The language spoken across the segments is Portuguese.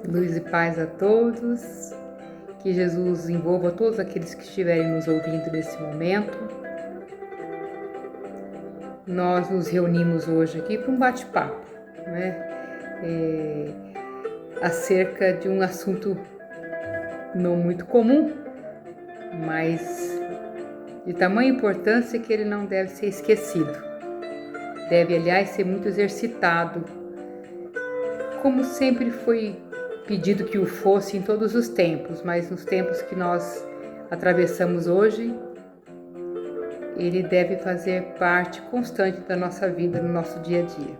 Luz e paz a todos, que Jesus envolva todos aqueles que estiverem nos ouvindo nesse momento. Nós nos reunimos hoje aqui para um bate-papo, acerca de um assunto não muito comum, mas de tamanha importância que ele não deve ser esquecido. Deve, aliás, ser muito exercitado, como sempre foi pedido que o fosse em todos os tempos, mas nos tempos que nós atravessamos hoje, ele deve fazer parte constante da nossa vida, no nosso dia a dia.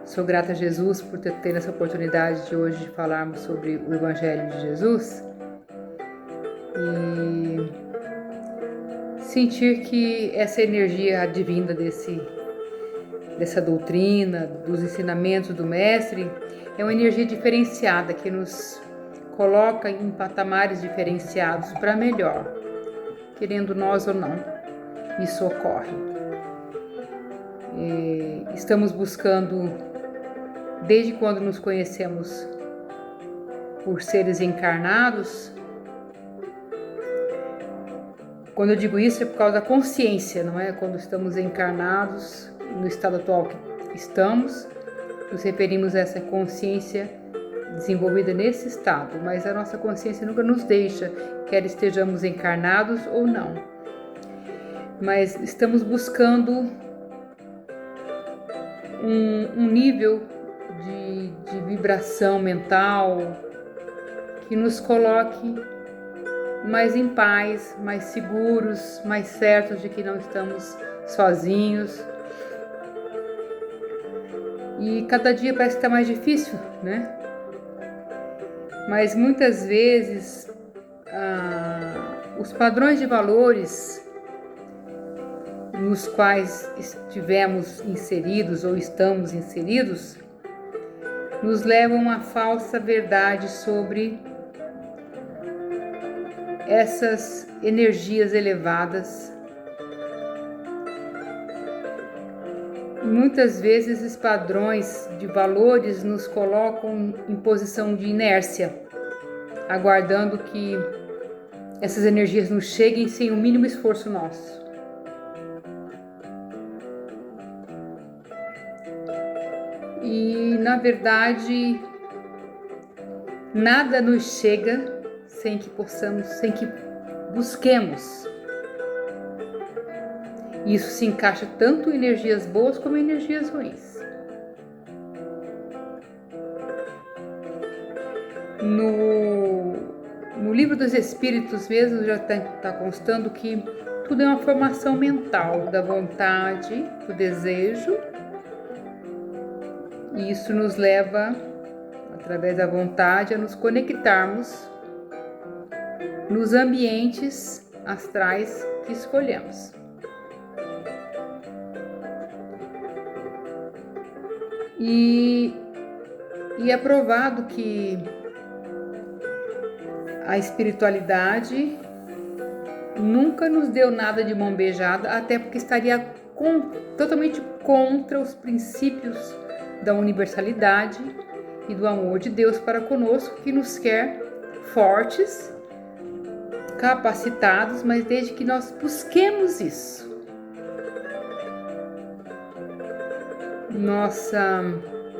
Sou grata a Jesus por ter essa oportunidade de hoje falarmos sobre o Evangelho de Jesus e sentir que essa energia advinda dessa doutrina, dos ensinamentos do Mestre, é uma energia diferenciada que nos coloca em patamares diferenciados para melhor, querendo nós ou não, isso ocorre. Estamos buscando, desde quando nos conhecemos por seres encarnados, quando eu digo isso é por causa da consciência, não é? Quando estamos encarnados, no estado atual que estamos, nos referimos a essa consciência desenvolvida nesse estado, mas a nossa consciência nunca nos deixa, quer estejamos encarnados ou não. Mas estamos buscando um nível de vibração mental que nos coloque mais em paz, mais seguros, mais certos de que não estamos sozinhos. E cada dia parece que está mais difícil, né? Mas muitas vezes os padrões de valores nos quais estivemos inseridos ou estamos inseridos nos levam a falsa verdade sobre essas energias elevadas. Muitas vezes esses padrões de valores nos colocam em posição de inércia, aguardando que essas energias nos cheguem sem o mínimo esforço nosso. E, na verdade, nada nos chega sem que busquemos. Isso se encaixa tanto em energias boas como em energias ruins. No Livro dos Espíritos mesmo já está constando que tudo é uma formação mental, da vontade, do desejo, e isso nos leva, através da vontade, a nos conectarmos nos ambientes astrais que escolhemos. E é provado que a espiritualidade nunca nos deu nada de mão beijada, até porque estaria totalmente contra os princípios da universalidade e do amor de Deus para conosco, que nos quer fortes, capacitados, mas desde que nós busquemos isso.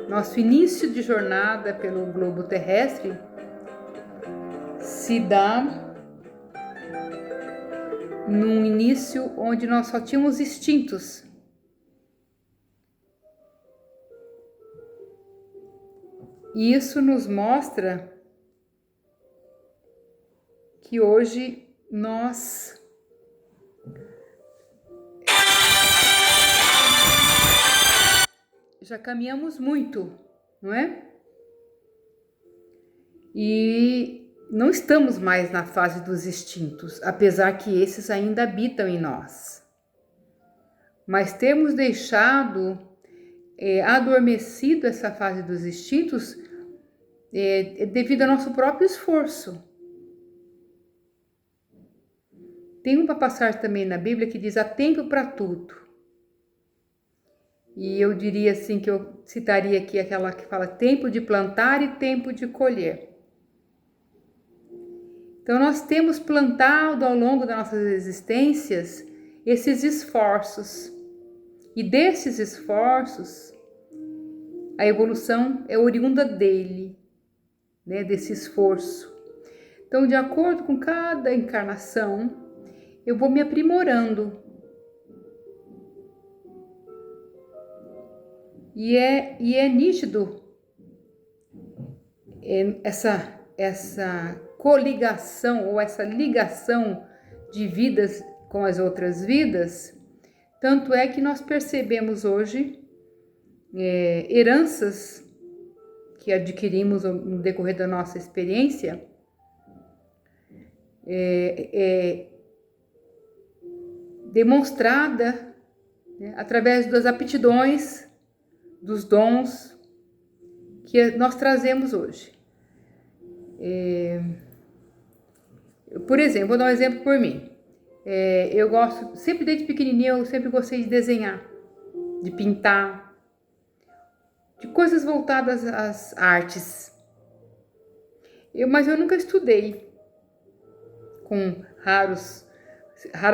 Nosso início de jornada pelo globo terrestre se dá num início onde nós só tínhamos instintos. E isso nos mostra que hoje nós já caminhamos muito, não é? E não estamos mais na fase dos instintos, apesar que esses ainda habitam em nós. Mas temos deixado adormecido essa fase dos instintos devido ao nosso próprio esforço. Tem uma passagem também na Bíblia que diz: há tempo para tudo. E eu diria assim, que eu citaria aqui aquela que fala tempo de plantar e tempo de colher. Então nós temos plantado ao longo das nossas existências esses esforços. E desses esforços, a evolução é oriunda dele, né, desse esforço. Então, de acordo com cada encarnação, eu vou me aprimorando. E é nítido essa coligação ou essa ligação de vidas com as outras vidas. Tanto é que nós percebemos hoje heranças que adquirimos no decorrer da nossa experiência, demonstrada, né, através das aptidões, dos dons que nós trazemos hoje. Por exemplo, vou dar um exemplo por mim. Eu gosto, sempre desde pequenininha, eu sempre gostei de desenhar, de pintar, de coisas voltadas às artes. Mas eu nunca estudei, com raras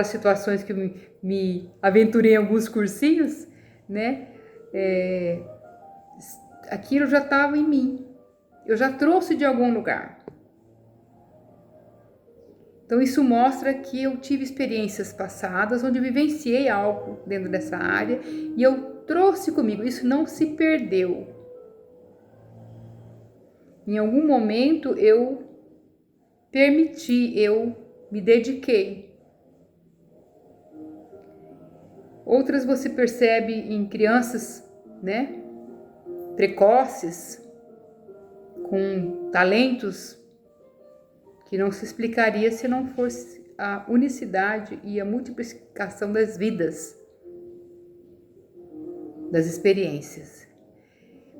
situações que eu me aventurei em alguns cursinhos, né? Aquilo já estava em mim, eu já trouxe de algum lugar. Então isso mostra que eu tive experiências passadas onde eu vivenciei algo dentro dessa área e eu trouxe comigo, isso não se perdeu. Em algum momento eu permiti, eu me dediquei. Outras você percebe em crianças, né, precoces, com talentos que não se explicaria se não fosse a unicidade e a multiplicação das vidas, das experiências.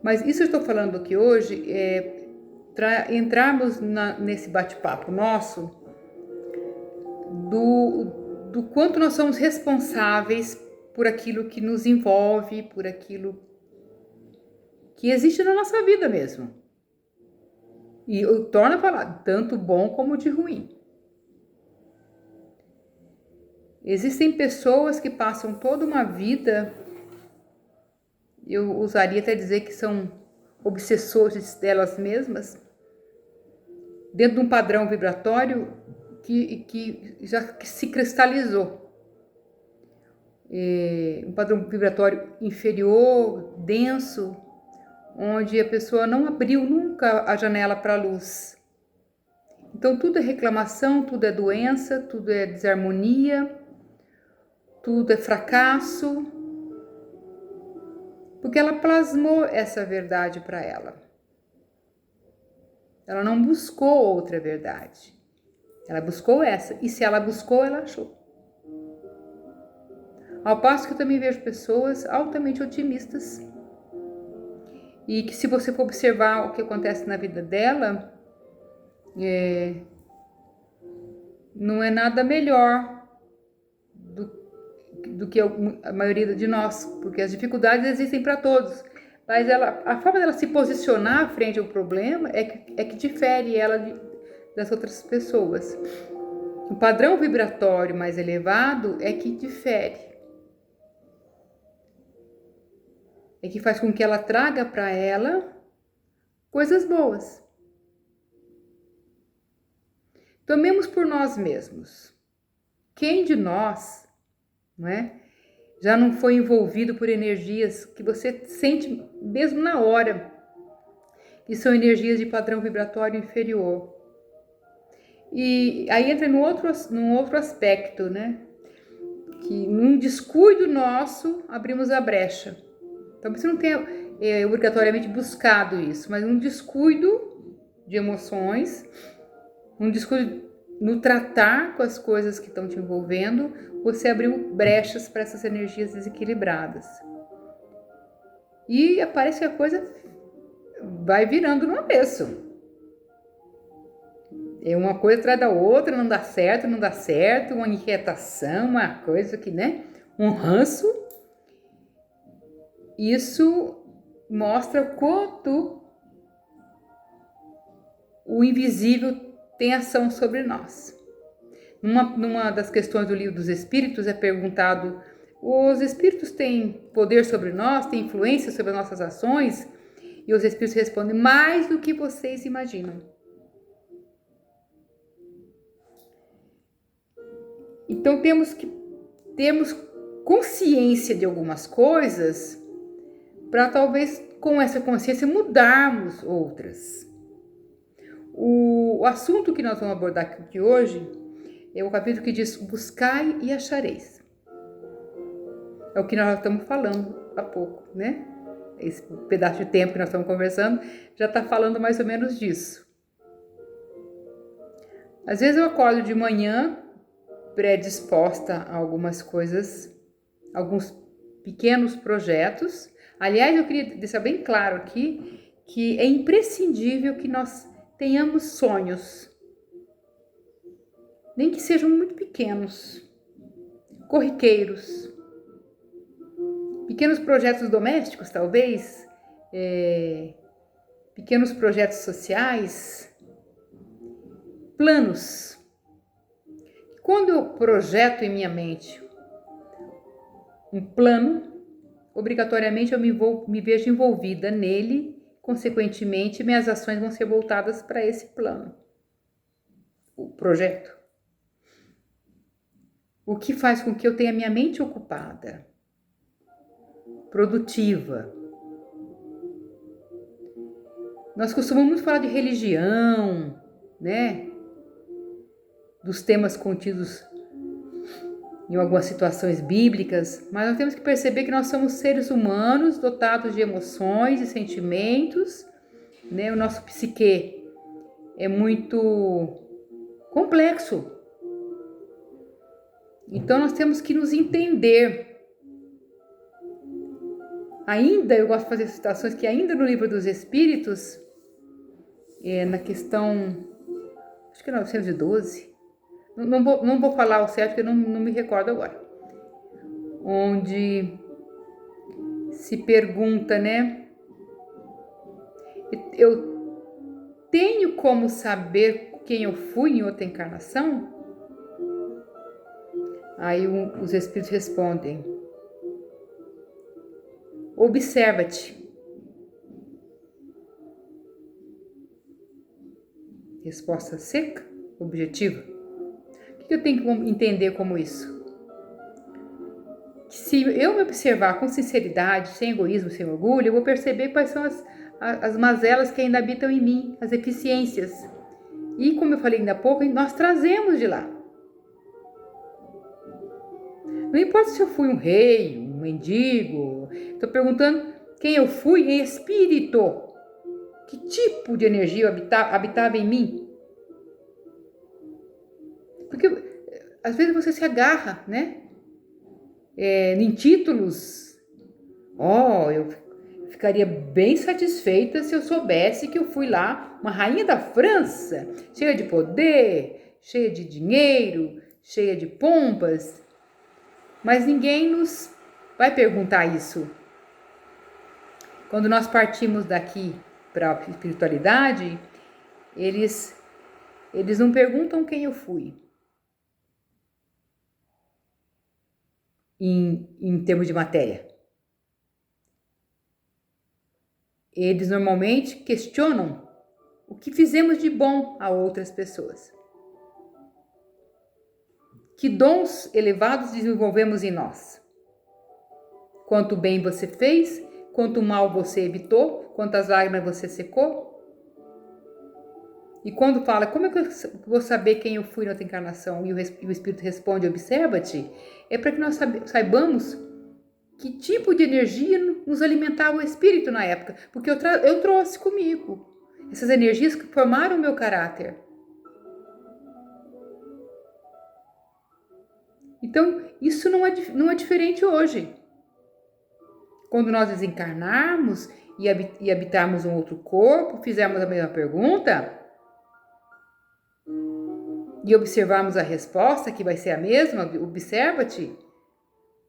Mas isso eu estou falando aqui hoje para entrarmos nesse bate-papo nosso do quanto nós somos responsáveis por aquilo que nos envolve, por aquilo que existe na nossa vida mesmo. E eu torno a falar, tanto bom como de ruim. Existem pessoas que passam toda uma vida, eu usaria até dizer que são obsessores delas mesmas, dentro de um padrão vibratório que já se cristalizou. Um padrão vibratório inferior, denso, onde a pessoa não abriu nunca a janela para a luz. Então tudo é reclamação, tudo é doença, tudo é desarmonia, tudo é fracasso, porque ela plasmou essa verdade para ela. Ela não buscou outra verdade, ela buscou essa, e se ela buscou, ela achou. Ao passo que eu também vejo pessoas altamente otimistas, e que se você for observar o que acontece na vida dela, não é nada melhor do que a maioria de nós, porque as dificuldades existem para todos, mas a forma dela se posicionar frente ao problema é que difere ela das outras pessoas. O padrão vibratório mais elevado é que difere, é que faz com que ela traga para ela coisas boas. Tomemos por nós mesmos. Quem de nós, não é, já não foi envolvido por energias que você sente mesmo na hora, que são energias de padrão vibratório inferior? E aí entra num outro aspecto, né? Que num descuido nosso abrimos a brecha. Então você não tem obrigatoriamente buscado isso, mas um descuido de emoções, um descuido no tratar com as coisas que estão te envolvendo, você abriu brechas para essas energias desequilibradas. E parece que a coisa vai virando no avesso. É uma coisa atrás da outra, não dá certo, uma inquietação, uma coisa que, né? Um ranço. Isso mostra quanto o invisível tem ação sobre nós. Numa das questões do Livro dos Espíritos é perguntado: os espíritos têm poder sobre nós, têm influência sobre as nossas ações? E os espíritos respondem: mais do que vocês imaginam. Então temos consciência de algumas coisas para talvez com essa consciência mudarmos outras. O assunto que nós vamos abordar aqui hoje é o capítulo que diz: buscai e achareis. É o que nós estamos falando há pouco, né? Esse pedaço de tempo que nós estamos conversando já está falando mais ou menos disso. Às vezes eu acordo de manhã predisposta a algumas coisas, alguns pequenos projetos. Aliás, eu queria deixar bem claro aqui que é imprescindível que nós tenhamos sonhos, nem que sejam muito pequenos, corriqueiros, pequenos projetos domésticos, talvez, pequenos projetos sociais, planos. Quando eu projeto em minha mente um plano, obrigatoriamente eu me vejo envolvida nele, consequentemente minhas ações vão ser voltadas para esse plano, o projeto. O que faz com que eu tenha minha mente ocupada, produtiva. Nós costumamos falar de religião, né? Dos temas contidos em algumas situações bíblicas, mas nós temos que perceber que nós somos seres humanos dotados de emoções e sentimentos, né? O nosso psique é muito complexo. Então nós temos que nos entender. Ainda eu gosto de fazer citações que ainda no Livro dos Espíritos, na questão, acho que é 912, não vou falar o certo porque eu não me recordo agora, onde se pergunta, né? Eu tenho como saber quem eu fui em outra encarnação? Aí os espíritos respondem: observa-te. Resposta seca, objetiva. O que eu tenho que entender como isso? Que se eu me observar com sinceridade, sem egoísmo, sem orgulho, eu vou perceber quais são as mazelas que ainda habitam em mim, as deficiências. E como eu falei ainda há pouco, nós trazemos de lá. Não importa se eu fui um rei, um mendigo, estou perguntando quem eu fui em espírito. Que tipo de energia habitava em mim? Porque às vezes você se agarra, né? Em títulos. Eu ficaria bem satisfeita se eu soubesse que eu fui lá, uma rainha da França, cheia de poder, cheia de dinheiro, cheia de pompas. Mas ninguém nos vai perguntar isso. Quando nós partimos daqui para a espiritualidade, eles não perguntam quem eu fui. Em termos de matéria. Eles normalmente questionam o que fizemos de bom a outras pessoas. Que dons elevados desenvolvemos em nós? Quanto bem você fez? Quanto mal você evitou? Quantas lágrimas você secou? E quando fala, como é que eu vou saber quem eu fui na outra encarnação? E o Espírito responde, observa-te. É para que nós saibamos que tipo de energia nos alimentava o Espírito na época. Porque eu trouxe comigo essas energias que formaram o meu caráter. Então, isso não é diferente hoje. Quando nós desencarnarmos e habitarmos um outro corpo, fizermos a mesma pergunta, e observarmos a resposta, que vai ser a mesma, observa-te,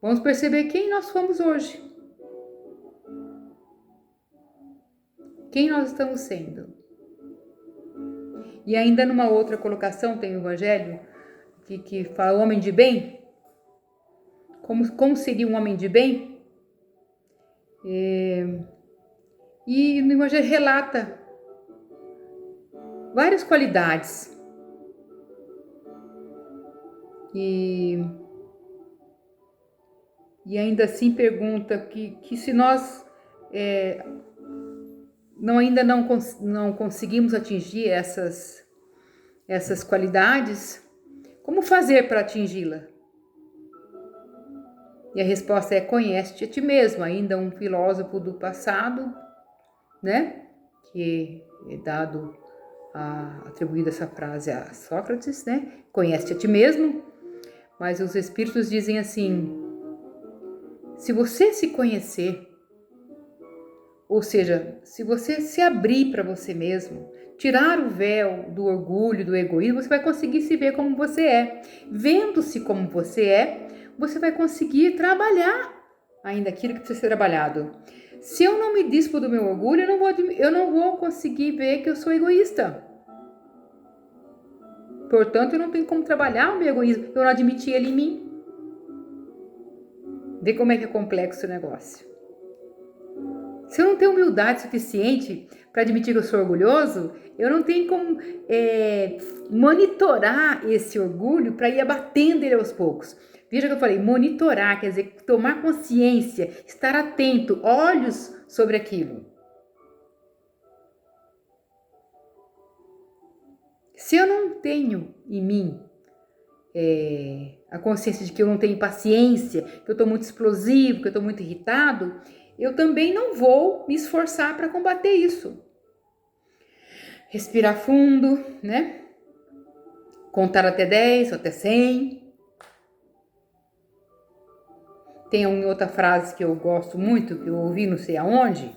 vamos perceber quem nós fomos hoje. Quem nós estamos sendo. E ainda numa outra colocação tem o Evangelho que fala homem de bem. Como seria um homem de bem? E no Evangelho relata várias qualidades. E ainda assim pergunta que se nós ainda não conseguimos atingir essas qualidades, como fazer para atingi-la? E a resposta é: conhece-te a ti mesmo. Ainda um filósofo do passado, né, que é atribuída essa frase a Sócrates, né, conhece-te a ti mesmo. Mas os espíritos dizem assim: se você se conhecer, ou seja, se você se abrir para você mesmo, tirar o véu do orgulho, do egoísmo, você vai conseguir se ver como você é. Vendo-se como você é, você vai conseguir trabalhar ainda aquilo que precisa ser trabalhado. Se eu não me dispo do meu orgulho, eu não vou conseguir ver que eu sou egoísta. Portanto, eu não tenho como trabalhar o meu egoísmo, eu não admiti ele em mim. Vê como é que é complexo o negócio. Se eu não tenho humildade suficiente para admitir que eu sou orgulhoso, eu não tenho como monitorar esse orgulho para ir abatendo ele aos poucos. Veja que eu falei, monitorar, quer dizer, tomar consciência, estar atento, olhos sobre aquilo. Se eu não tenho em mim a consciência de que eu não tenho paciência, que eu estou muito explosivo, que eu estou muito irritado, eu também não vou me esforçar para combater isso. Respirar fundo, né? Contar até 10 ou até 100. Tem uma outra frase que eu gosto muito, que eu ouvi não sei aonde.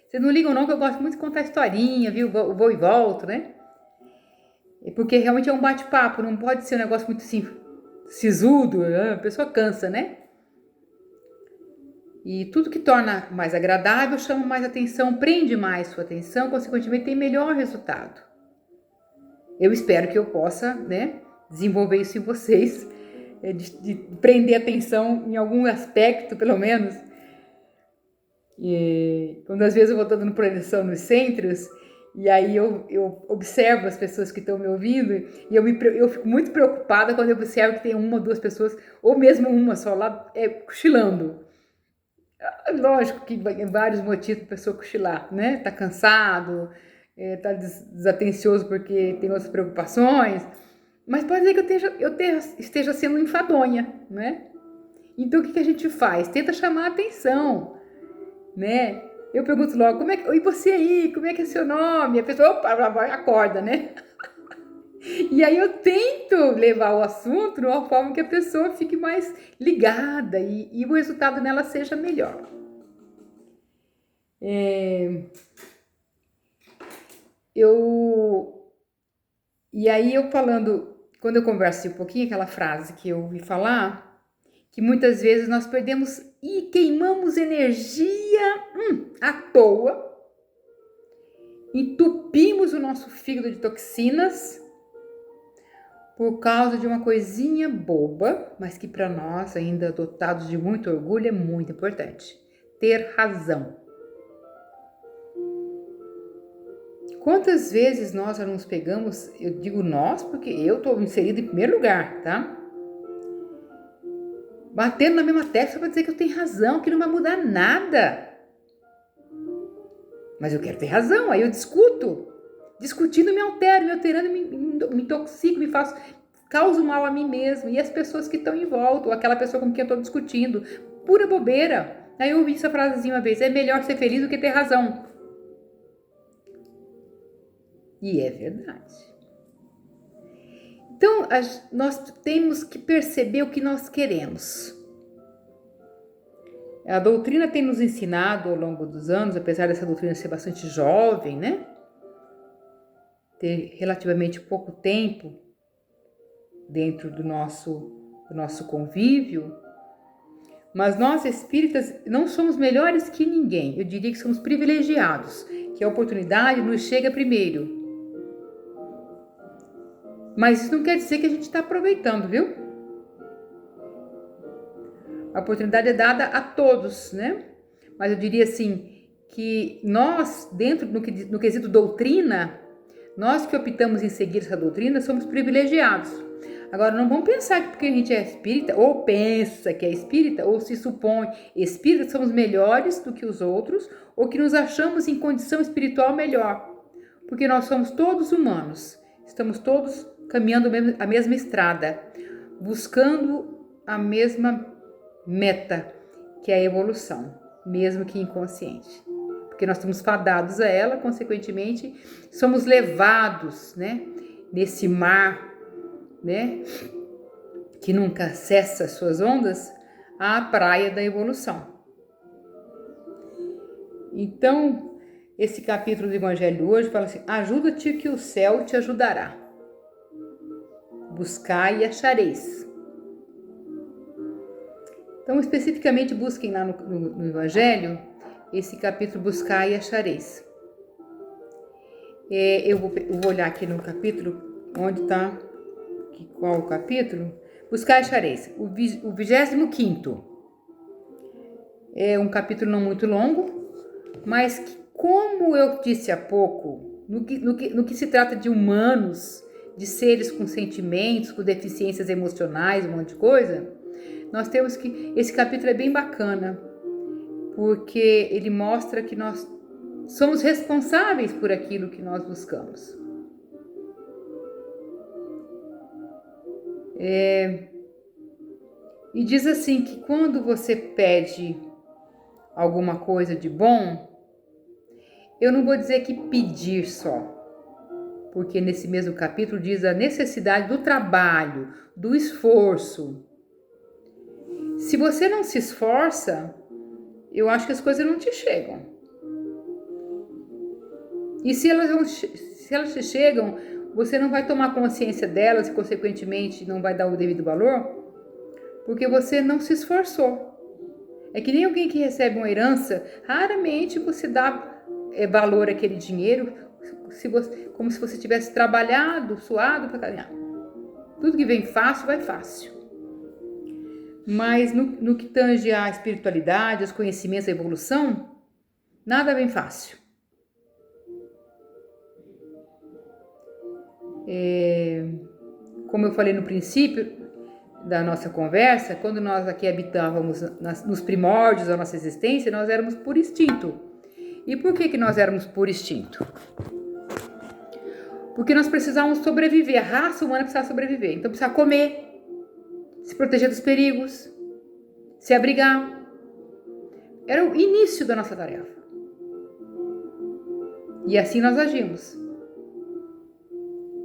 Vocês não ligam não, que eu gosto muito de contar historinha, viu? Vou e volto, né? Porque realmente é um bate-papo, não pode ser um negócio muito assim, sisudo, né? A pessoa cansa, né? E tudo que torna mais agradável chama mais atenção, prende mais sua atenção, consequentemente tem melhor resultado. Eu espero que eu possa, né, desenvolver isso em vocês, de prender atenção em algum aspecto, pelo menos. E quando às vezes eu vou dando projeção nos centros, e aí eu observo as pessoas que estão me ouvindo, e eu fico muito preocupada quando eu observo que tem uma ou duas pessoas, ou mesmo uma só lá, cochilando. Lógico que tem vários motivos para a pessoa cochilar, né? Tá cansado, tá desatencioso porque tem outras preocupações, mas pode ser que eu esteja sendo enfadonha, né? Então o que a gente faz? Tenta chamar a atenção, né? Eu pergunto logo, e você aí, como é que é seu nome? A pessoa, opa, acorda, né? E aí eu tento levar o assunto de uma forma que a pessoa fique mais ligada e o resultado nela seja melhor. E aí eu falando, quando eu converso um pouquinho, aquela frase que eu ouvi falar, que muitas vezes nós perdemos e queimamos energia à toa, entupimos o nosso fígado de toxinas por causa de uma coisinha boba, mas que para nós, ainda dotados de muito orgulho, é muito importante. Ter razão. Quantas vezes nós já nos pegamos, eu digo nós porque eu estou inserida em primeiro lugar, tá? Batendo na mesma tecla para dizer que eu tenho razão, que não vai mudar nada. Mas eu quero ter razão, aí eu discuto. Discutindo me altero, me alterando, me intoxico, causo mal a mim mesmo e as pessoas que estão em volta, ou aquela pessoa com quem eu estou discutindo. Pura bobeira. Aí eu ouvi essa frasezinha uma vez, é melhor ser feliz do que ter razão. E é verdade. Então, nós temos que perceber o que nós queremos. A doutrina tem nos ensinado ao longo dos anos, apesar dessa doutrina ser bastante jovem, né? Ter relativamente pouco tempo dentro do nosso convívio. Mas nós espíritas não somos melhores que ninguém. Eu diria que somos privilegiados, que a oportunidade nos chega primeiro. Mas isso não quer dizer que a gente está aproveitando, viu? A oportunidade é dada a todos, né? Mas eu diria assim, que nós, dentro no quesito doutrina, nós que optamos em seguir essa doutrina, somos privilegiados. Agora, não vamos pensar que porque a gente é espírita, ou pensa que é espírita, ou se supõe espírita, somos melhores do que os outros, ou que nos achamos em condição espiritual melhor. Porque nós somos todos humanos, estamos todos caminhando a mesma estrada, buscando a mesma meta, que é a evolução, mesmo que inconsciente. Porque nós estamos fadados a ela, consequentemente, somos levados, né, nesse mar, né, que nunca cessa suas ondas, à praia da evolução. Então, esse capítulo do Evangelho hoje fala assim: ajuda-te que o céu te ajudará. Buscai e achareis. Então, especificamente, busquem lá no Evangelho esse capítulo, buscai e achareis. Eu vou olhar aqui no capítulo, onde está, qual o capítulo? Buscai e achareis, o 25º. É um capítulo não muito longo, mas que, como eu disse há pouco, no que se trata de humanos, de seres com sentimentos, com deficiências emocionais, um monte de coisa, nós temos que... Esse capítulo é bem bacana, porque ele mostra que nós somos responsáveis por aquilo que nós buscamos. E diz assim que quando você pede alguma coisa de bom, eu não vou dizer que pedir só, porque nesse mesmo capítulo diz a necessidade do trabalho, do esforço. Se você não se esforça, eu acho que as coisas não te chegam. E se elas te chegam, você não vai tomar consciência delas e, consequentemente, não vai dar o devido valor, porque você não se esforçou. É que nem alguém que recebe uma herança, raramente você dá valor àquele dinheiro, como se você tivesse trabalhado, suado para ganhar. Tudo que vem fácil, vai fácil. Mas no que tange à espiritualidade, aos conhecimentos, à evolução, nada vem fácil. Como eu falei no princípio da nossa conversa, quando nós aqui habitávamos nos primórdios da nossa existência, nós éramos por instinto. E por que nós éramos por instinto? Porque nós precisávamos sobreviver, a raça humana precisava sobreviver. Então precisava comer, se proteger dos perigos, se abrigar. Era o início da nossa tarefa. E assim nós agimos,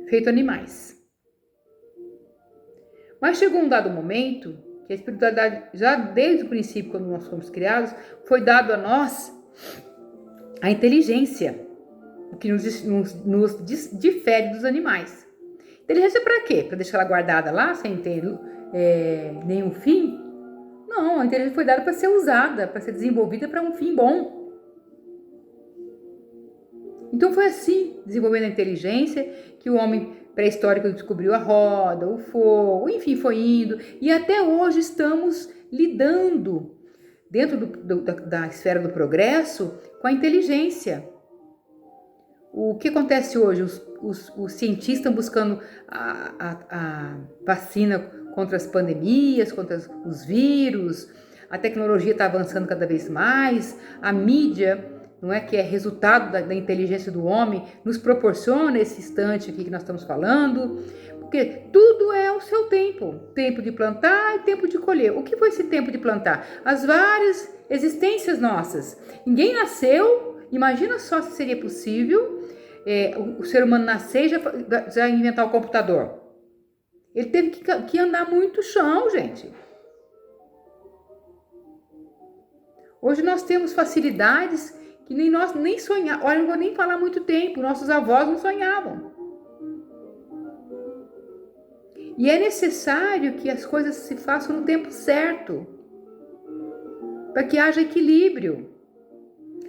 feito animais. Mas chegou um dado momento que a espiritualidade, já desde o princípio, quando nós fomos criados, foi dado a nós a inteligência, o que nos difere dos animais. Inteligência para quê? Para deixar ela guardada lá, sem ter nenhum fim? Não, a inteligência foi dada para ser usada, para ser desenvolvida para um fim bom. Então foi assim, desenvolvendo a inteligência, que o homem pré-histórico descobriu a roda, o fogo, enfim, foi indo. E até hoje estamos lidando, dentro da esfera do progresso, com a inteligência. O que acontece hoje? Os cientistas estão buscando a vacina contra as pandemias, contra os vírus, a tecnologia está avançando cada vez mais, a mídia, não é, que é resultado da inteligência do homem, nos proporciona esse instante aqui que nós estamos falando, porque tudo é o seu tempo, tempo de plantar e tempo de colher. O que foi esse tempo de plantar? As várias existências nossas. Ninguém nasceu, imagina só se seria possível o ser humano nascer e já inventar o computador. Ele teve que andar muito chão, gente. Hoje nós temos facilidades que nem nós nem sonhávamos. Olha, não vou nem falar muito tempo, nossos avós não sonhavam. E é necessário que as coisas se façam no tempo certo, para que haja equilíbrio.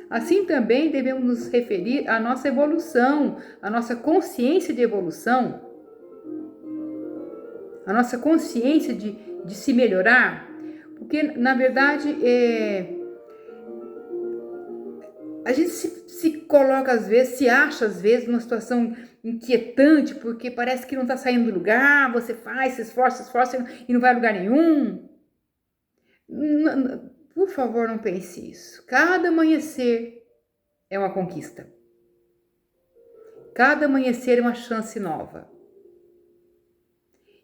Assim também devemos nos referir à nossa evolução, à nossa consciência de evolução, à nossa consciência de se melhorar, porque, na verdade, a gente se coloca às vezes, se acha às vezes numa situação inquietante, porque parece que não está saindo do lugar, você faz, se esforça e não vai a lugar nenhum. Por favor, não pense isso. Cada amanhecer é uma conquista. Cada amanhecer é uma chance nova.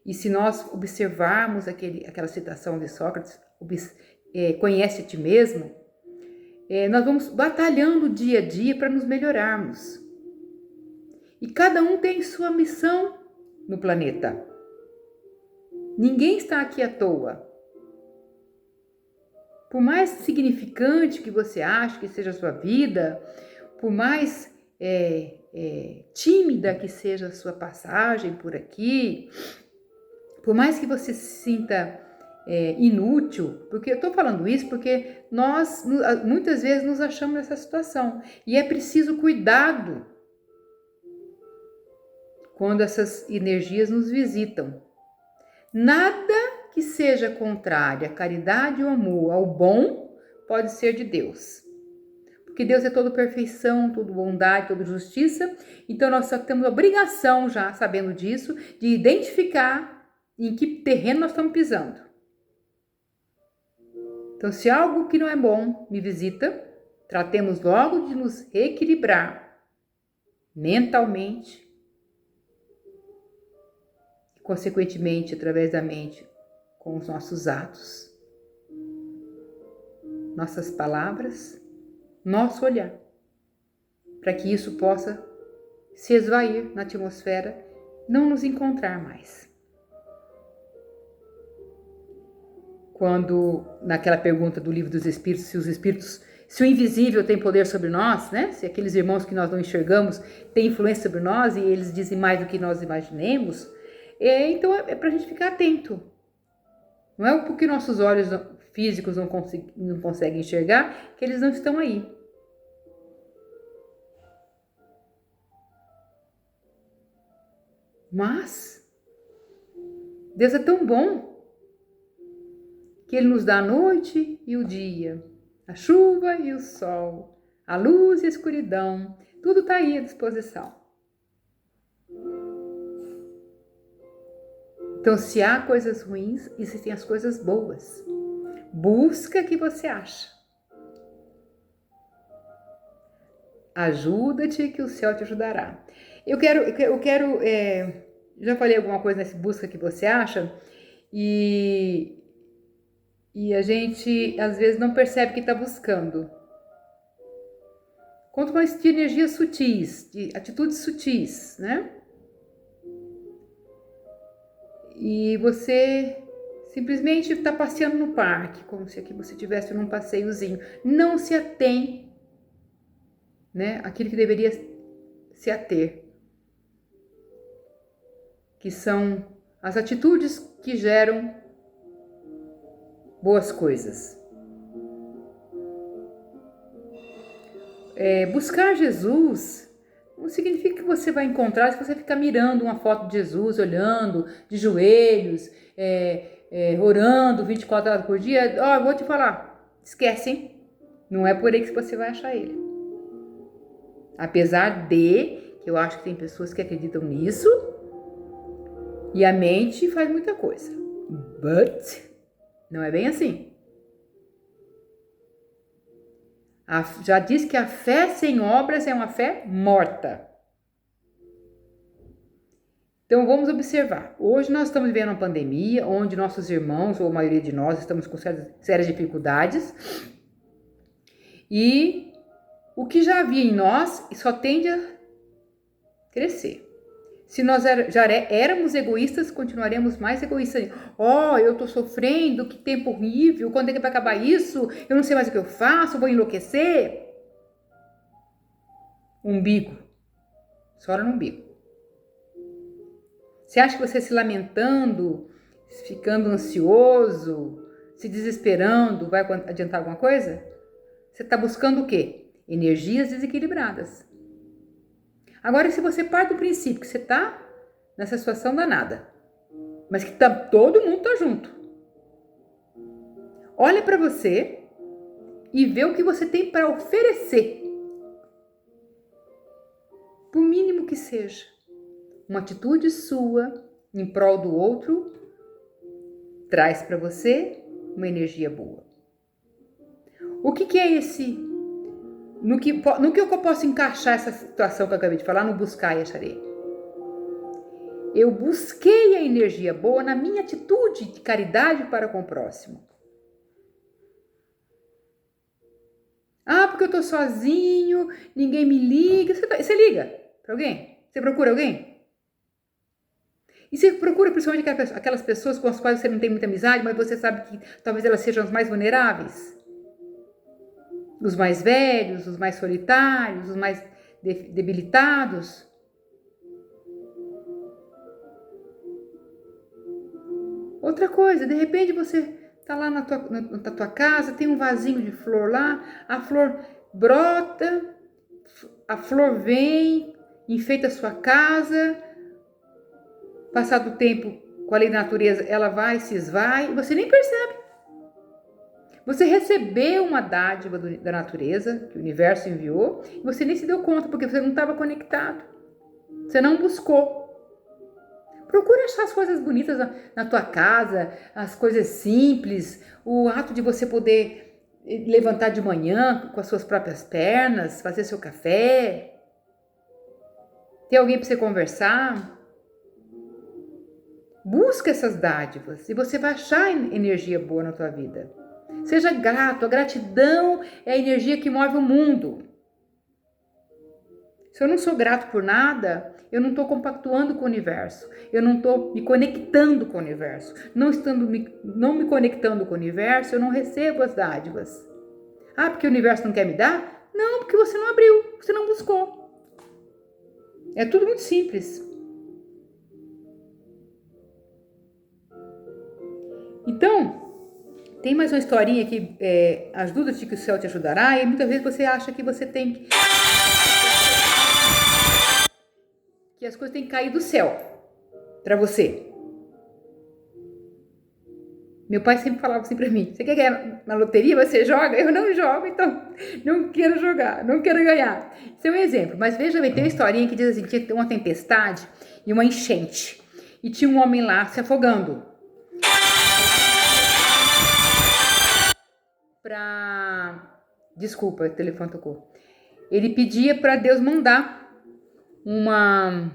E se nós observarmos aquela citação de Sócrates, conhece a ti mesmo, nós vamos batalhando dia a dia para nos melhorarmos. E cada um tem sua missão no planeta. Ninguém está aqui à toa. Por mais significante que você ache que seja a sua vida, por mais tímida que seja a sua passagem por aqui, por mais que você se sinta inútil, porque eu estou falando isso porque nós muitas vezes nos achamos nessa situação e é preciso cuidado quando essas energias nos visitam. Nada que seja contrário à caridade ou amor, ao bom, pode ser de Deus. Porque Deus é toda perfeição, toda bondade, toda justiça. Então nós só temos a obrigação, já sabendo disso, de identificar em que terreno nós estamos pisando. Então, se algo que não é bom me visita, tratemos logo de nos reequilibrar mentalmente, e, consequentemente, através da mente, com os nossos atos, nossas palavras, nosso olhar, para que isso possa se esvair na atmosfera, não nos encontrar mais. Quando, naquela pergunta do Livro dos Espíritos, se o invisível tem poder sobre nós, né? Se aqueles irmãos que nós não enxergamos têm influência sobre nós e eles dizem mais do que nós imaginemos, então é para a gente ficar atento. Não é porque nossos olhos físicos não conseguem enxergar que eles não estão aí. Mas Deus é tão bom que Ele nos dá a noite e o dia, a chuva e o sol, a luz e a escuridão, tudo está aí à disposição. Então, se há coisas ruins, existem as coisas boas. Busca que você acha. Ajuda-te que o céu te ajudará. Eu quero já falei alguma coisa nesse busca que você acha e a gente às vezes não percebe que está buscando. Conto mais de energias sutis, de atitudes sutis, né? E você simplesmente está passeando no parque, como se aqui você estivesse num passeiozinho. Não se atém, né, aquilo que deveria se ater, que são as atitudes que geram boas coisas. Buscar Jesus não significa que você vai encontrar se você ficar mirando uma foto de Jesus, olhando de joelhos, orando 24 horas por dia. Eu vou te falar, esquece, hein? Não é por aí que você vai achar ele. Apesar de que eu acho que tem pessoas que acreditam nisso e a mente faz muita coisa. But não é bem assim. Já diz que a fé sem obras é uma fé morta. Então vamos observar. Hoje nós estamos vivendo uma pandemia onde nossos irmãos, ou a maioria de nós, estamos com sérias dificuldades. E o que já havia em nós só tende a crescer. Se nós já éramos egoístas, continuaremos mais egoístas. Eu tô sofrendo, que tempo horrível, quando é que vai acabar isso? Eu não sei mais o que eu faço, vou enlouquecer. Umbigo. Só no umbigo. Você acha que você se lamentando, ficando ansioso, se desesperando, vai adiantar alguma coisa? Você está buscando o quê? Energias desequilibradas. Agora, se você parte do princípio que você está nessa situação danada, mas que todo mundo está junto, olha para você e vê o que você tem para oferecer. Por mínimo que seja. Uma atitude sua em prol do outro traz para você uma energia boa. O que é esse? No que eu posso encaixar essa situação que eu acabei de falar, no buscar e acharei? Eu busquei a energia boa na minha atitude de caridade para com o próximo. Ah, porque eu tô sozinho, ninguém me liga. Você liga para alguém? Você procura alguém? E você procura principalmente aquelas pessoas com as quais você não tem muita amizade, mas você sabe que talvez elas sejam as mais vulneráveis? Os mais velhos, os mais solitários, os mais debilitados? Outra coisa, de repente você tá lá na tua casa, tem um vasinho de flor lá, a flor brota, a flor vem, enfeita a sua casa, passado o tempo com a lei da natureza, ela vai, se esvai, e você nem percebe. Você recebeu uma dádiva da natureza, que o universo enviou, e você nem se deu conta, porque você não estava conectado. Você não buscou. Procura achar as coisas bonitas na tua casa, as coisas simples, o ato de você poder levantar de manhã com as suas próprias pernas, fazer seu café, ter alguém para você conversar. Busca essas dádivas e você vai achar energia boa na tua vida. Seja grato, a gratidão é a energia que move o mundo. Se eu não sou grato por nada, eu não estou compactuando com o universo. Eu não estou me conectando com o universo. Não me conectando com o universo, eu não recebo as dádivas. Ah, porque o universo não quer me dar? Não, porque você não abriu, você não buscou. É tudo muito simples. Então, tem mais uma historinha que ajuda-te que o céu te ajudará, e muitas vezes você acha que você tem que as coisas têm que cair do céu para você. Meu pai sempre falava assim para mim: você quer ganhar na loteria, você joga? Eu não jogo, então não quero jogar, não quero ganhar. Isso é um exemplo, mas veja bem, tem uma historinha que diz assim: tinha uma tempestade e uma enchente, e tinha um homem lá se afogando. Desculpa, o telefone tocou. Ele pedia para Deus mandar uma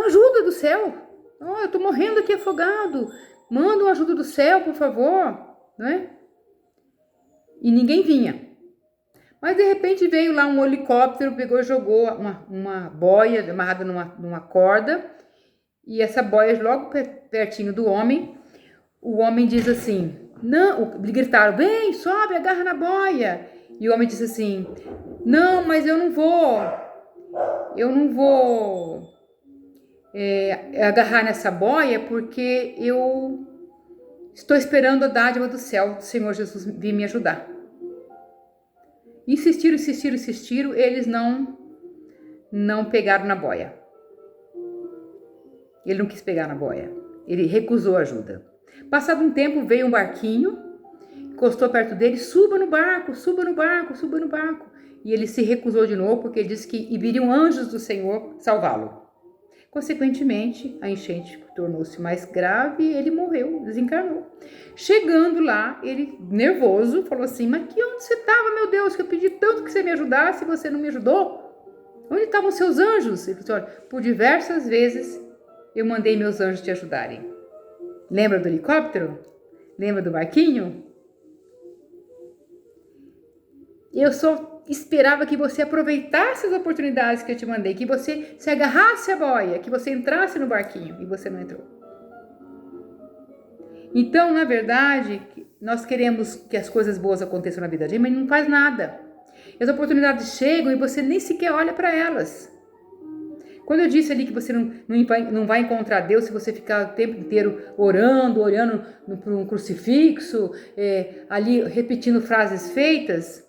ajuda do céu. Oh, eu tô morrendo aqui afogado. Manda uma ajuda do céu, por favor, não é? E ninguém vinha. Mas de repente veio lá um helicóptero, pegou e jogou uma boia amarrada numa corda, e essa boia logo pertinho do homem. O homem diz assim: não, gritaram: vem, sobe, agarra na boia. E o homem disse assim: não, mas eu não vou agarrar nessa boia porque eu estou esperando a dádiva do céu, do Senhor Jesus vir me ajudar. Insistiram, eles não pegaram na boia. Ele não quis pegar na boia, ele recusou ajuda. Passado um tempo, veio um barquinho, encostou perto dele: suba no barco. E ele se recusou de novo, porque ele disse que viriam anjos do Senhor salvá-lo. Consequentemente, a enchente tornou-se mais grave e ele morreu, desencarnou. Chegando lá, ele, nervoso, falou assim: mas onde você estava, meu Deus, que eu pedi tanto que você me ajudasse e você não me ajudou? Onde estavam seus anjos? Ele falou: olha, por diversas vezes eu mandei meus anjos te ajudarem. Lembra do helicóptero? Lembra do barquinho? Eu só esperava que você aproveitasse as oportunidades que eu te mandei, que você se agarrasse à boia, que você entrasse no barquinho, e você não entrou. Então, na verdade, nós queremos que as coisas boas aconteçam na vida da gente, mas não faz nada. As oportunidades chegam e você nem sequer olha para elas. Quando eu disse ali que você não vai encontrar Deus se você ficar o tempo inteiro olhando para um crucifixo, ali repetindo frases feitas,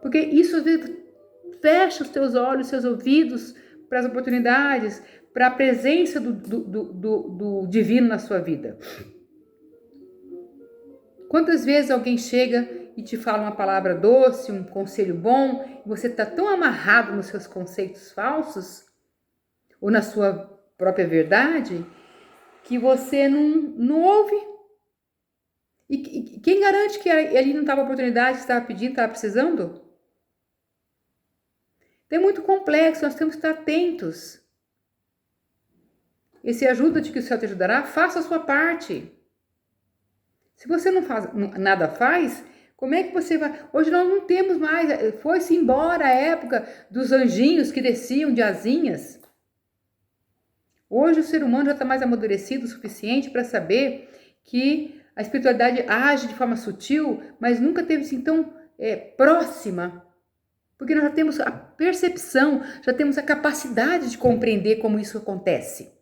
porque isso às vezes fecha os teus olhos, seus ouvidos para as oportunidades, para a presença do divino na sua vida. Quantas vezes alguém chega e te fala uma palavra doce, um conselho bom, e você está tão amarrado nos seus conceitos falsos, ou na sua própria verdade, que você não ouve. E quem garante que ali não estava a oportunidade que estava pedindo, estava precisando? Então é muito complexo, nós temos que estar atentos. Esse ajuda-te que o céu te ajudará, faça a sua parte. Se você nada faz, como é que você vai? Hoje nós não temos mais, foi-se embora a época dos anjinhos que desciam de asinhas. Hoje o ser humano já está mais amadurecido o suficiente para saber que a espiritualidade age de forma sutil, mas nunca teve assim tão próxima. Porque nós já temos a percepção, já temos a capacidade de compreender como isso acontece.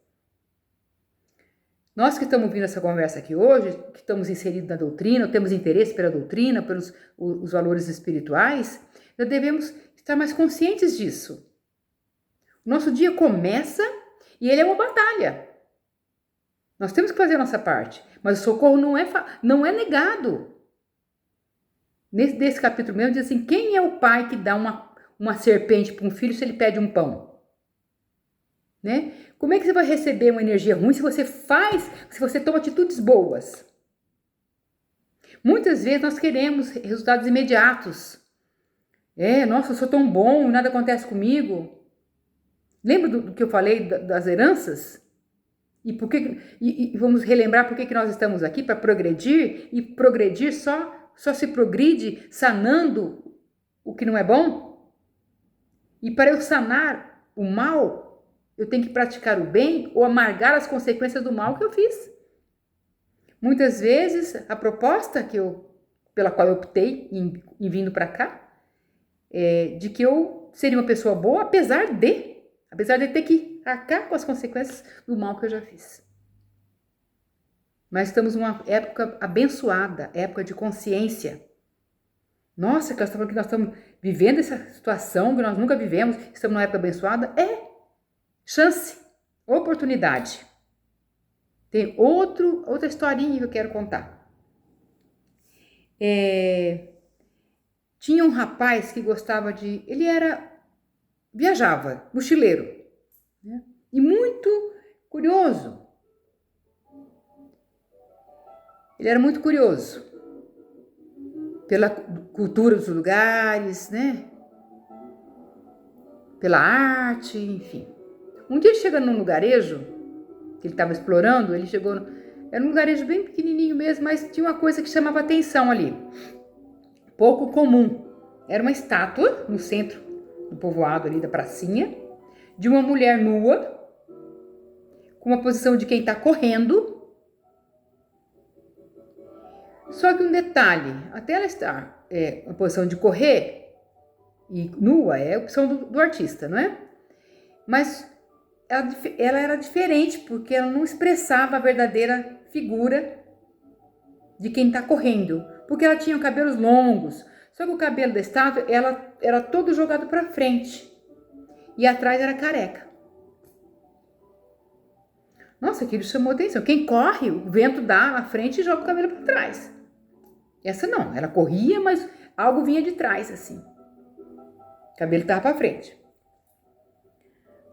Nós que estamos ouvindo essa conversa aqui hoje, que estamos inseridos na doutrina, temos interesse pela doutrina, pelos os valores espirituais, nós devemos estar mais conscientes disso. O nosso dia começa e ele é uma batalha. Nós temos que fazer a nossa parte, mas o socorro não é negado. Nesse capítulo mesmo diz assim, quem é o pai que dá uma serpente para um filho se ele pede um pão? Né? Como é que você vai receber uma energia ruim se você toma atitudes boas? Muitas vezes nós queremos resultados imediatos. Nossa, eu sou tão bom, nada acontece comigo. Lembra do que eu falei das heranças? E vamos relembrar por que nós estamos aqui, para progredir, e progredir só se progride sanando o que não é bom? E para eu sanar o mal, eu tenho que praticar o bem ou amargar as consequências do mal que eu fiz. Muitas vezes, a proposta pela qual eu optei em vindo para cá, de que eu seria uma pessoa boa, apesar de ter que arcar com as consequências do mal que eu já fiz. Mas estamos numa época abençoada, época de consciência. Nossa, que nós estamos vivendo essa situação que nós nunca vivemos, estamos numa época abençoada, chance, oportunidade. Tem outra historinha que eu quero contar. Tinha um rapaz que gostava ele viajava, mochileiro, né? E muito curioso. Ele era muito curioso pela cultura dos lugares, né? Pela arte, enfim. Um dia ele chega num lugarejo, que ele estava explorando, era um lugarejo bem pequenininho mesmo, mas tinha uma coisa que chamava atenção ali, pouco comum. Era uma estátua no centro do povoado ali da pracinha, de uma mulher nua, com uma posição de quem está correndo. Só que um detalhe, até ela estar na posição de correr e nua, é a opção do artista, não é? Mas ela era diferente, porque ela não expressava a verdadeira figura de quem está correndo, porque ela tinha cabelos longos, só que o cabelo da estátua ela era todo jogado para frente e atrás era careca. Nossa, aquilo chamou atenção. Quem corre, o vento dá na frente e joga o cabelo para trás. Essa não, ela corria, mas algo vinha de trás assim. O cabelo estava para frente.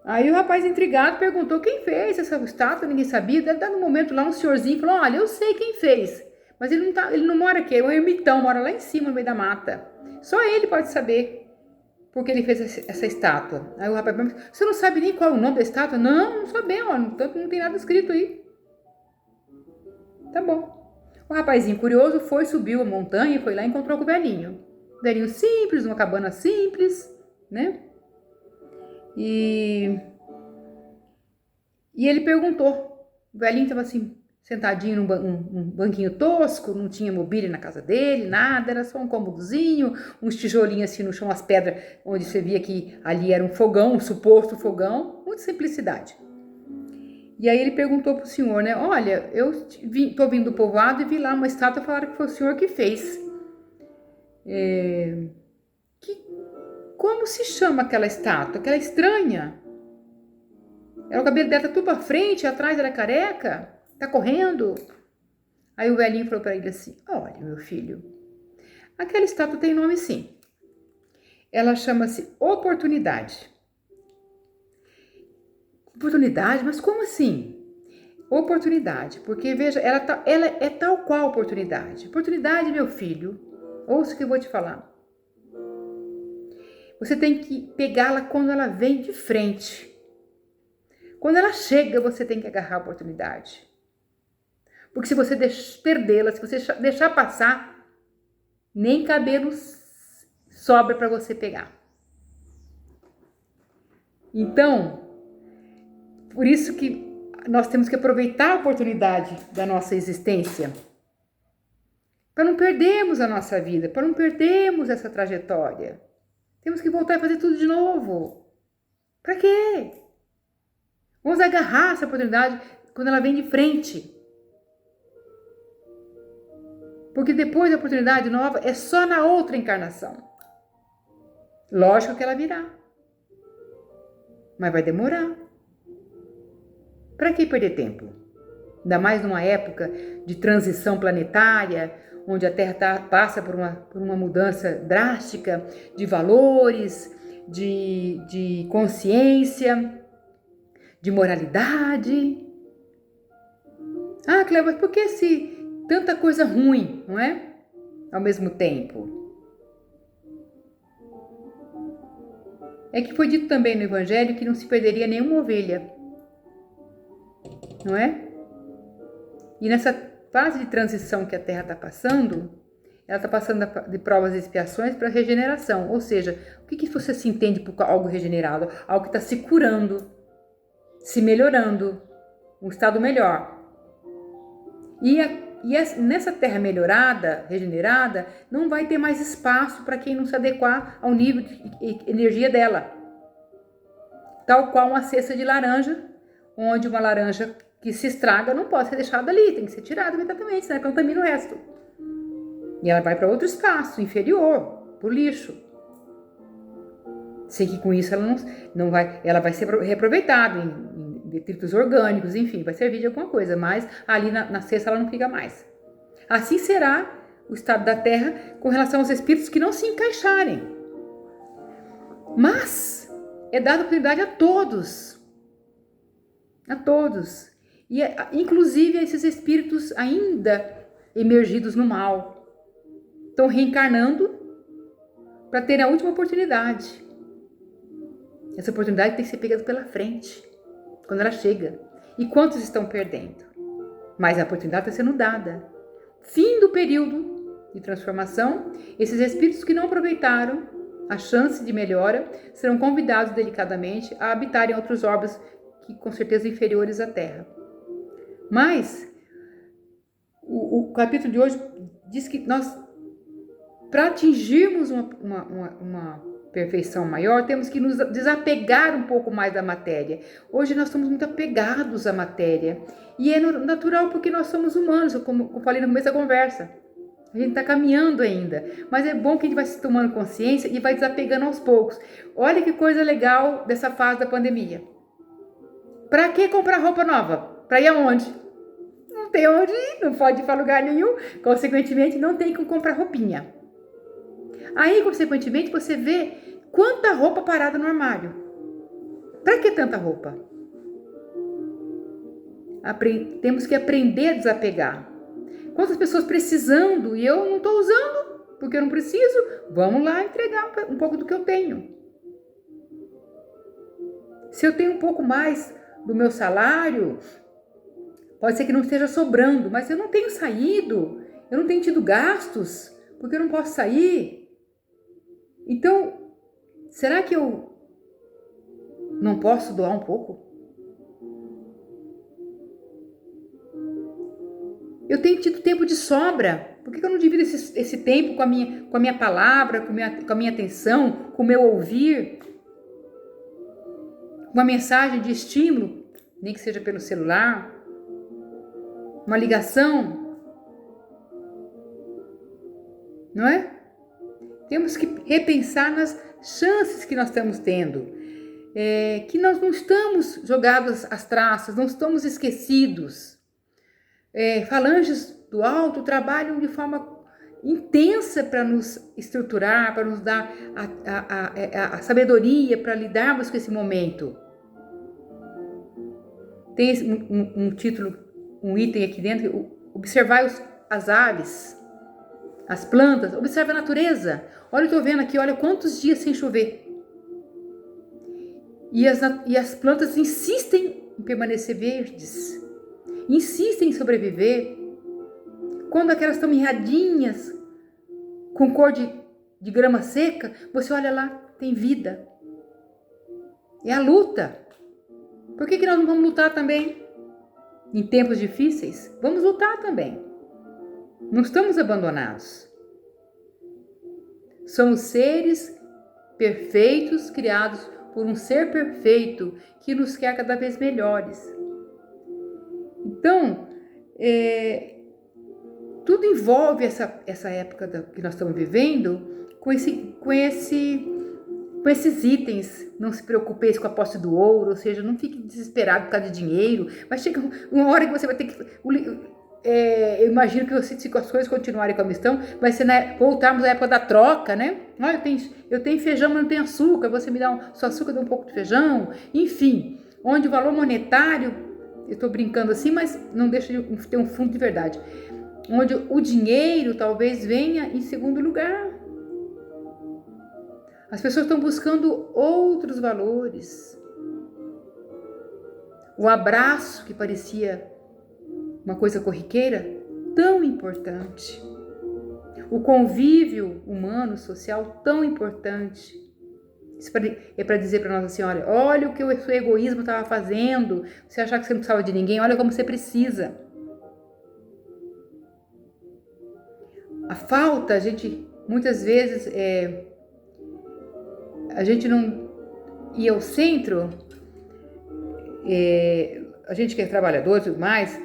Aí o rapaz intrigado perguntou quem fez essa estátua, ninguém sabia. Deve dar no momento lá um senhorzinho falou, olha, eu sei quem fez, mas ele não mora aqui, é um ermitão, mora lá em cima no meio da mata. Só ele pode saber porque ele fez essa estátua. Aí o rapaz perguntou, você não sabe nem qual é o nome da estátua? Não sabemos, tanto não tem nada escrito aí. Tá bom. O rapazinho curioso subiu a montanha, foi lá e encontrou com o velhinho. Velhinho simples, uma cabana simples, né? E ele perguntou, o velhinho estava assim, sentadinho num banquinho tosco, não tinha mobília na casa dele, nada, era só um cômodozinho, uns tijolinhos assim no chão, as pedras, onde você via que ali era um fogão, um suposto fogão, muita simplicidade. E aí ele perguntou pro senhor, né, olha, eu tô vindo do povoado e vi lá uma estátua, falaram que foi o senhor que fez. Como se chama aquela estátua? Aquela estranha. O cabelo dela tá tudo pra frente, atrás ela é careca, tá correndo. Aí o velhinho falou para ele assim, olha, meu filho, aquela estátua tem nome sim. Ela chama-se Oportunidade. Oportunidade? Mas como assim? Oportunidade, porque veja, ela é tal qual oportunidade. Oportunidade, meu filho, ouça o que eu vou te falar. Você tem que pegá-la quando ela vem de frente. Quando ela chega, você tem que agarrar a oportunidade. Porque se você perdê-la, se você deixar passar, nem cabelo sobra para você pegar. Então, por isso que nós temos que aproveitar a oportunidade da nossa existência. Para não perdermos a nossa vida, para não perdermos essa trajetória. Temos que voltar e fazer tudo de novo. Para quê? Vamos agarrar essa oportunidade quando ela vem de frente. Porque depois da oportunidade nova é só na outra encarnação. Lógico que ela virá. Mas vai demorar. Para que perder tempo? Ainda mais numa época de transição planetária, onde a Terra passa por uma mudança drástica de valores, de consciência, de moralidade. Ah, Cléo, mas por que tanta coisa ruim, não é? Ao mesmo tempo. É que foi dito também no Evangelho que não se perderia nenhuma ovelha, não é? E nessa fase de transição que a Terra está passando, ela está passando de provas e expiações para regeneração. Ou seja, o que você se entende por algo regenerado? Algo que está se curando, se melhorando, um estado melhor. E nessa Terra melhorada, regenerada, não vai ter mais espaço para quem não se adequar ao nível de energia dela. Tal qual uma cesta de laranja, onde uma laranja que se estraga não pode ser deixada ali, tem que ser tirada imediatamente, senão contamina o resto. E ela vai para outro espaço, inferior, para o lixo. Sei que com isso ela vai ser reaproveitada em detritos orgânicos, enfim, vai servir de alguma coisa, mas ali na cesta ela não fica mais. Assim será o estado da Terra com relação aos espíritos que não se encaixarem. Mas é dada oportunidade a todos. A todos. E inclusive a esses espíritos ainda emergidos no mal. Estão reencarnando para ter a última oportunidade. Essa oportunidade tem que ser pegada pela frente, quando ela chega. E quantos estão perdendo? Mas a oportunidade está sendo dada. Fim do período de transformação, esses espíritos que não aproveitaram a chance de melhora serão convidados delicadamente a habitarem outros orbes que com certeza inferiores à Terra. Mas o capítulo de hoje diz que nós, para atingirmos uma perfeição maior, temos que nos desapegar um pouco mais da matéria. Hoje nós estamos muito apegados à matéria. E é natural porque nós somos humanos, como eu falei no começo da conversa. A gente está caminhando ainda. Mas é bom que a gente vai se tomando consciência e vai desapegando aos poucos. Olha que coisa legal dessa fase da pandemia. Para que comprar roupa nova? Para ir aonde? Não tem onde ir, não pode ir para lugar nenhum. Consequentemente, não tem como comprar roupinha. Aí, consequentemente, você vê quanta roupa parada no armário. Para que tanta roupa? Temos que aprender a desapegar. Quantas pessoas precisando e eu não estou usando porque eu não preciso? Vamos lá entregar um pouco do que eu tenho. Se eu tenho um pouco mais do meu salário, pode ser que não esteja sobrando, mas eu não tenho saído, eu não tenho tido gastos, porque eu não posso sair. Então, será que eu não posso doar um pouco? Eu tenho tido tempo de sobra. Por que eu não divido esse tempo com a minha palavra, com a minha atenção, com o meu ouvir? Uma mensagem de estímulo, nem que seja pelo celular, uma ligação, não é? Temos que repensar nas chances que nós estamos tendo, que nós não estamos jogados às traças, não estamos esquecidos. Falanges do alto trabalham de forma intensa para nos estruturar, para nos dar a sabedoria para lidarmos com esse momento. Tem um título, um item aqui dentro, observar as aves, as plantas, observa a natureza. Olha, eu estou vendo aqui, olha quantos dias sem chover. E as plantas insistem em permanecer verdes, insistem em sobreviver. Quando aquelas estão mirradinhas, com cor de grama seca, você olha lá, tem vida. É a luta. Por que nós não vamos lutar também? Em tempos difíceis, vamos lutar também. Não estamos abandonados. Somos seres perfeitos, criados por um ser perfeito que nos quer cada vez melhores. Então, tudo envolve essa época que nós estamos vivendo com esses itens. Não se preocupe com a posse do ouro, ou seja, não fique desesperado por causa de dinheiro, mas chega uma hora que você vai ter que... eu imagino que se as coisas continuarem como estão, vai ser voltarmos à época da troca, né? Eu tenho feijão, mas não tenho açúcar, você me dá só açúcar, dá um pouco de feijão, enfim, onde o valor monetário, eu estou brincando assim, mas não deixa de ter um fundo de verdade, onde o dinheiro talvez venha em segundo lugar. As pessoas estão buscando outros valores. O abraço, que parecia uma coisa corriqueira, tão importante. O convívio humano, social, tão importante. Isso é para dizer para Nossa Senhora, olha o que o seu egoísmo estava fazendo. Você achar que você não precisava de ninguém, olha como você precisa. A falta, a gente, muitas vezes, a gente não ir ao centro, a gente que é trabalhador e tudo mais,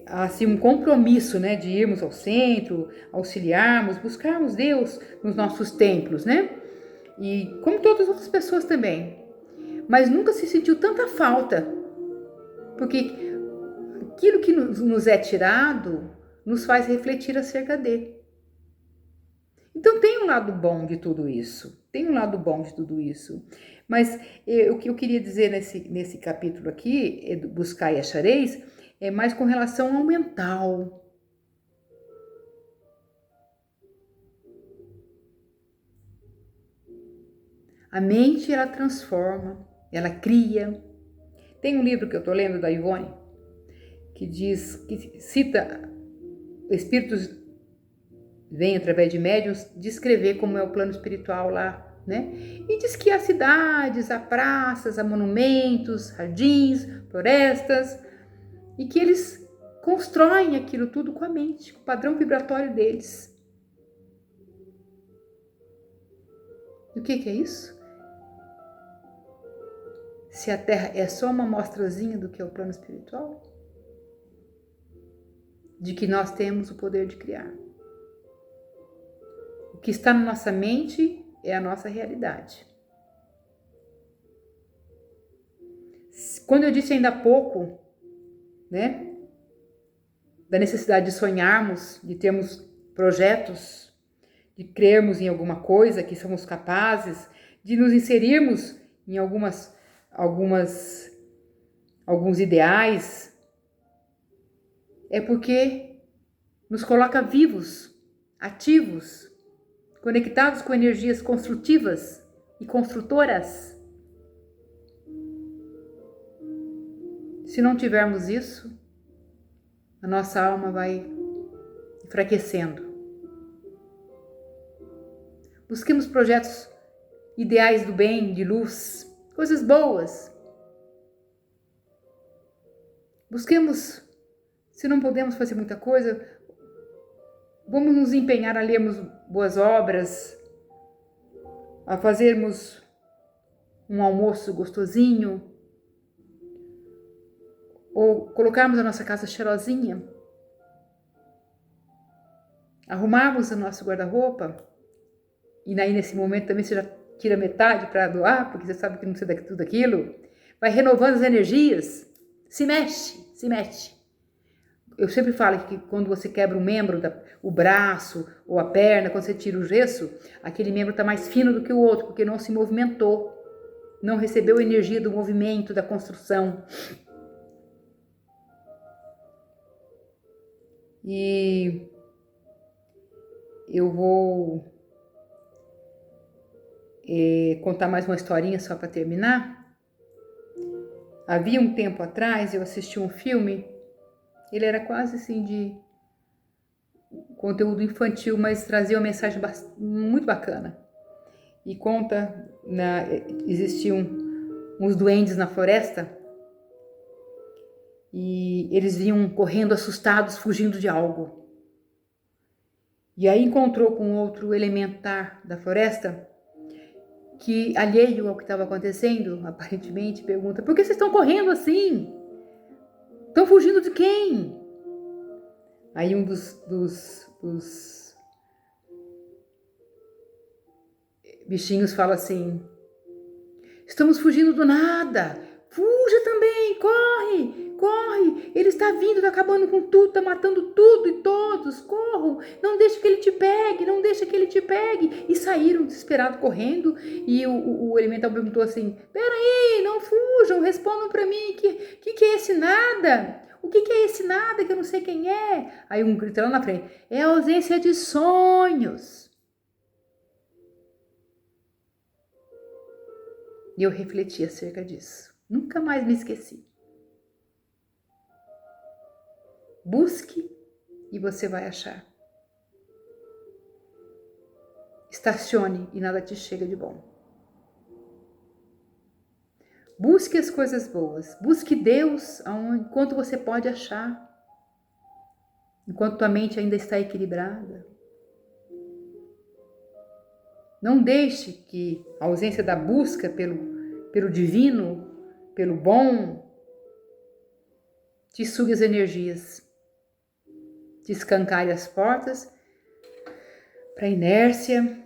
há assim um compromisso, né, de irmos ao centro, auxiliarmos, buscarmos Deus nos nossos templos, né? E como todas as outras pessoas também. Mas nunca se sentiu tanta falta, porque aquilo que nos é tirado nos faz refletir acerca dele. Então tem um lado bom de tudo isso, Mas o que eu queria dizer nesse capítulo aqui, do Buscar e Achareis, é mais com relação ao mental. A mente, ela transforma, ela cria. Tem um livro que eu estou lendo da Ivone, que cita espíritos vêm através de médiuns descrever como é o plano espiritual lá, né? E diz que há cidades, há praças, há monumentos, jardins, florestas, e que eles constroem aquilo tudo com a mente, com o padrão vibratório deles. E o que é isso? Se a Terra é só uma amostrazinha do que é o plano espiritual, de que nós temos o poder de criar. O que está na nossa mente é a nossa realidade. Quando eu disse ainda há pouco, né, da necessidade de sonharmos, de termos projetos, de crermos em alguma coisa, que somos capazes, de nos inserirmos em alguns ideais, é porque nos coloca vivos, ativos, conectados com energias construtivas e construtoras. Se não tivermos isso, a nossa alma vai enfraquecendo. Busquemos projetos ideais do bem, de luz, coisas boas. Busquemos Se não podemos fazer muita coisa, vamos nos empenhar a lermos boas obras, a fazermos um almoço gostosinho, ou colocarmos a nossa casa cheirosinha, arrumarmos o nosso guarda-roupa, e aí nesse momento também você já tira metade para doar, porque você sabe que não precisa de tudo aquilo, vai renovando as energias, se mexe, se mexe. Eu sempre falo que quando você quebra um membro, o braço ou a perna, quando você tira o gesso, aquele membro está mais fino do que o outro, porque não se movimentou, não recebeu a energia do movimento, da construção. E eu vou contar mais uma historinha só para terminar. Havia um tempo atrás, eu assisti um filme, ele era quase assim de conteúdo infantil, mas trazia uma mensagem muito bacana. E conta, existiam uns duendes na floresta e eles vinham correndo assustados, fugindo de algo. E aí encontrou com outro elementar da floresta que, alheio ao que estava acontecendo, aparentemente, pergunta: por que vocês estão correndo assim? Estão fugindo de quem? Aí um dos bichinhos fala assim: estamos fugindo do nada. Fuja também, corre, corre. Ele está vindo, está acabando com tudo, está matando tudo e todos. Corram, não deixe que ele te pegue, não deixe que ele te pegue. E saíram desesperados correndo. E o elemental perguntou assim: peraí, não fujam, respondam para mim, que é esse nada? O que é esse nada que eu não sei quem é? Aí um grita lá na frente: é a ausência de sonhos. E eu refleti acerca disso. Nunca mais me esqueci. Busque e você vai achar. Estacione e nada te chega de bom. Busque as coisas boas. Busque Deus enquanto você pode achar. Enquanto tua mente ainda está equilibrada. Não deixe que a ausência da busca pelo divino, pelo bom, te sugue as energias. Te escancare as portas para a inércia,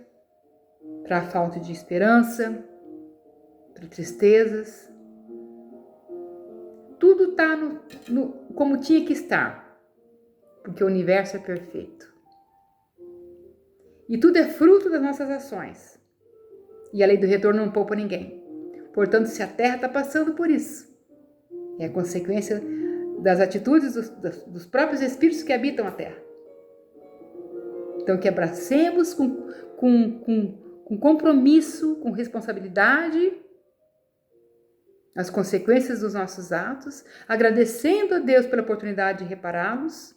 para a falta de esperança, para tristezas. Tudo está como tinha que estar, porque o universo é perfeito. E tudo é fruto das nossas ações. E a lei do retorno não poupa ninguém. Portanto, se a Terra está passando por isso, é a consequência das atitudes dos próprios espíritos que habitam a Terra. Então, que abracemos com compromisso, com responsabilidade, as consequências dos nossos atos, agradecendo a Deus pela oportunidade de repará-los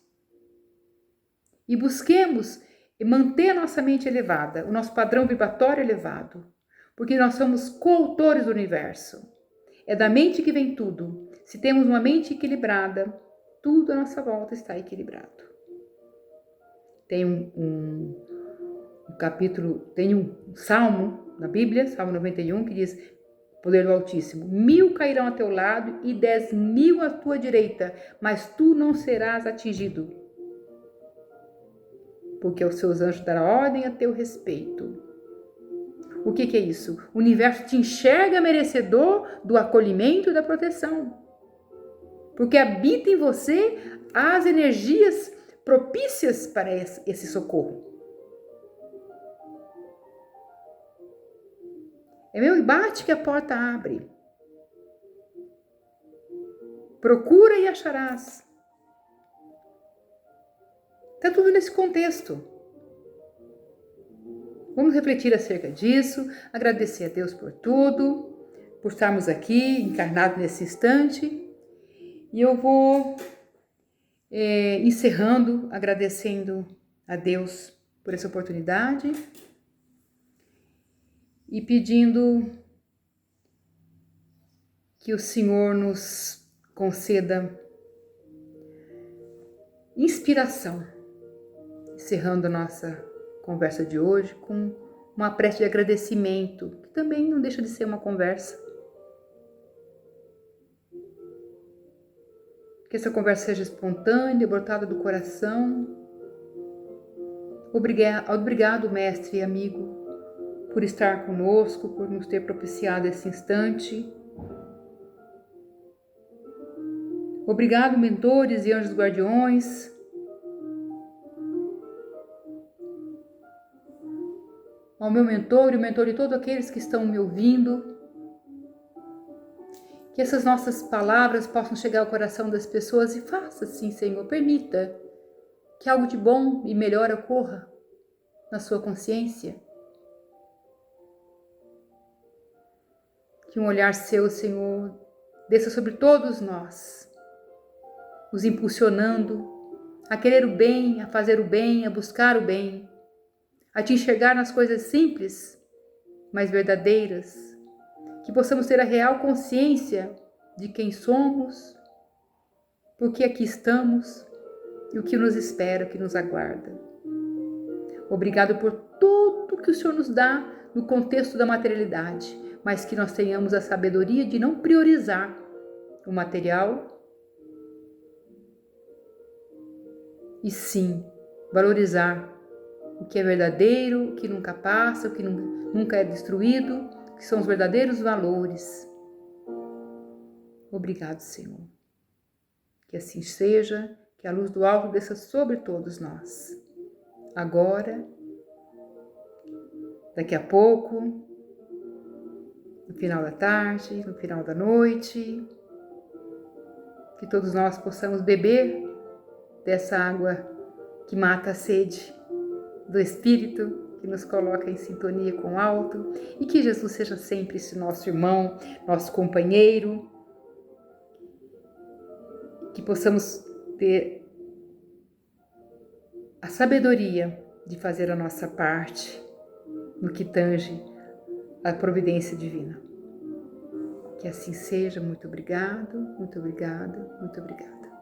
e busquemos manter a nossa mente elevada, o nosso padrão vibratório elevado, porque nós somos coautores do universo. É da mente que vem tudo. Se temos uma mente equilibrada, tudo à nossa volta está equilibrado. Tem um capítulo, tem um salmo na Bíblia, Salmo 91, que diz: poder do Altíssimo, 1000 cairão a teu lado e 10.000 à tua direita, mas tu não serás atingido, porque aos seus anjos dará ordem a teu respeito. O que é isso? O universo te enxerga merecedor do acolhimento e da proteção, porque habita em você as energias propícias para esse socorro. É meu e bate que a porta abre. Procura e acharás. Está tudo nesse contexto. Vamos refletir acerca disso, agradecer a Deus por tudo, por estarmos aqui, encarnados nesse instante. E eu vou encerrando, agradecendo a Deus por essa oportunidade e pedindo que o Senhor nos conceda inspiração. Encerrando a nossa conversa de hoje com uma prece de agradecimento, que também não deixa de ser uma conversa. Que essa conversa seja espontânea, brotada do coração. Obrigado, mestre e amigo, por estar conosco, por nos ter propiciado esse instante. Obrigado, mentores e anjos guardiões. Ao meu mentor e o mentor de todos aqueles que estão me ouvindo. Que essas nossas palavras possam chegar ao coração das pessoas e faça assim, Senhor, permita que algo de bom e melhor ocorra na sua consciência. Que um olhar seu, Senhor, desça sobre todos nós, nos impulsionando a querer o bem, a fazer o bem, a buscar o bem, a te enxergar nas coisas simples, mas verdadeiras, que possamos ter a real consciência de quem somos, por que aqui estamos e o que nos espera, o que nos aguarda. Obrigado por tudo que o Senhor nos dá no contexto da materialidade, mas que nós tenhamos a sabedoria de não priorizar o material e sim valorizar o que é verdadeiro, o que nunca passa, o que nunca é destruído, que são os verdadeiros valores. Obrigado, Senhor. Que assim seja, que a luz do alto desça sobre todos nós. Agora, daqui a pouco, no final da tarde, no final da noite, que todos nós possamos beber dessa água que mata a sede do Espírito, que nos coloca em sintonia com o alto, e que Jesus seja sempre esse nosso irmão, nosso companheiro, que possamos ter a sabedoria de fazer a nossa parte no que tange a providência divina. Que assim seja. Muito obrigado, muito obrigada, muito obrigada.